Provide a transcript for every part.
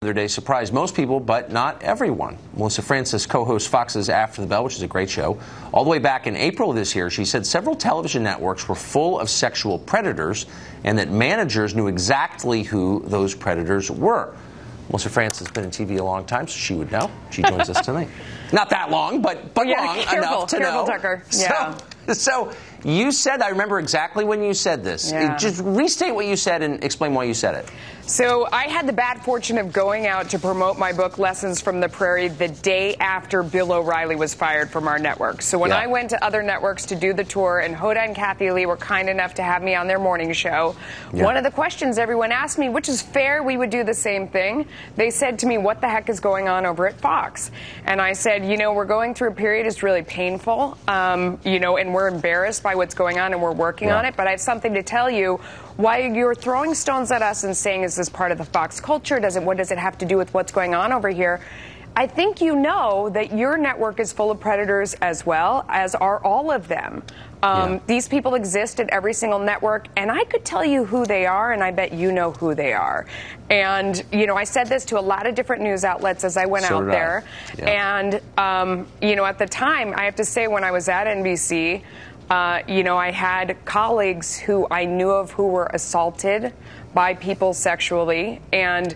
other day surprised most people, but not everyone. Melissa Francis co-hosts Fox's After the Bell, which is a great show. All the way back in April of this year, she said several television networks were full of sexual predators and that managers knew exactly who those predators were. Melissa Francis has been in TV a long time, so she would know. She joins us tonight. Not that long, but long enough to know. Tucker. Yeah. So you said, I remember exactly when you said this. Yeah. Just restate what you said and explain why you said it. So I had the bad fortune of going out to promote my book, Lessons from the Prairie, the day after Bill O'Reilly was fired from our network. So when I went to other networks to do the tour, and Hoda and Kathy Lee were kind enough to have me on their morning show, one of the questions everyone asked me, which is fair, we would do the same thing, they said to me, what the heck is going on over at Fox? And I said, you know, we're going through a period, it's really painful, you know, and we're embarrassed by what's going on and we're working on it, but I have something to tell you. Why you're throwing stones at us and saying, is this part of the Fox culture? What does it have to do with what's going on over here? I think you know that your network is full of predators as well, as are all of them. These people exist at every single network, and I could tell you who they are, and I bet you know who they are. And, you know, I said this to a lot of different news outlets as I went out there. And, you know, at the time, I have to say, when I was at NBC, you know, I had colleagues who I knew of who were assaulted by people sexually. And,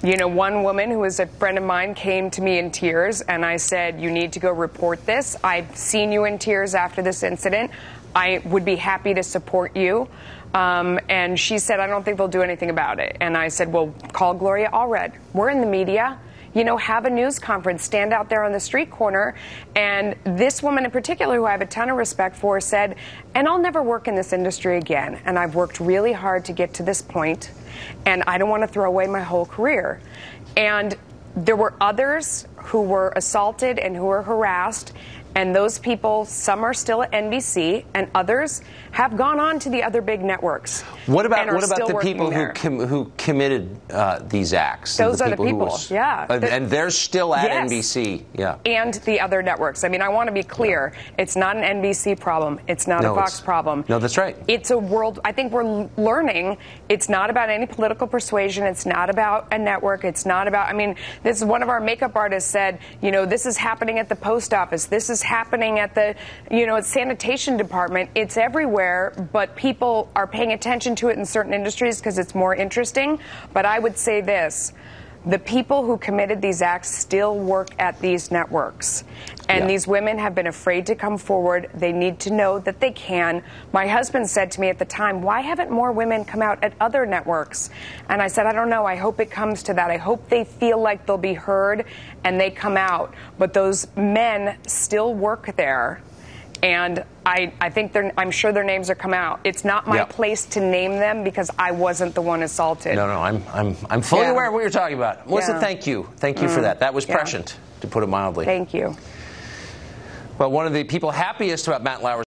you know, one woman who was a friend of mine came to me in tears, and I said, you need to go report this. I've seen you in tears after this incident. I would be happy to support you. And she said, I don't think they'll do anything about it. And I said, well, call Gloria Allred. We're in the media. You know, have a news conference, stand out there on the street corner. And this woman in particular, who I have a ton of respect for, said, and I'll never work in this industry again. And I've worked really hard to get to this point, and I don't want to throw away my whole career. And there were others who were assaulted and who were harassed. And those people, some are still at NBC, and others have gone on to the other big networks. What about the people who committed these acts? Those are the people, and they're still at NBC, and the other networks. I mean, I want to be clear. It's not an NBC problem. It's not a Fox problem. No, that's right. It's a world. I think we're learning. It's not about any political persuasion. It's not about a network. It's not about. I mean, this is one of our makeup artists said. You know, this is happening at the post office. This is happening at the, you know, sanitation department. It's everywhere, but people are paying attention to it in certain industries because it's more interesting. But I would say this. The people who committed these acts still work at these networks. And these women have been afraid to come forward. They need to know that they can. My husband said to me at the time, why haven't more women come out at other networks? And I said, I don't know. I hope it comes to that. I hope they feel like they'll be heard and they come out. But those men still work there. And I think I'm sure their names are come out. It's not my place to name them because I wasn't the one assaulted. No, I'm fully aware of what you're talking about. Melissa, thank you for that. That was prescient, to put it mildly. Thank you. Well, one of the people happiest about Matt Lauer's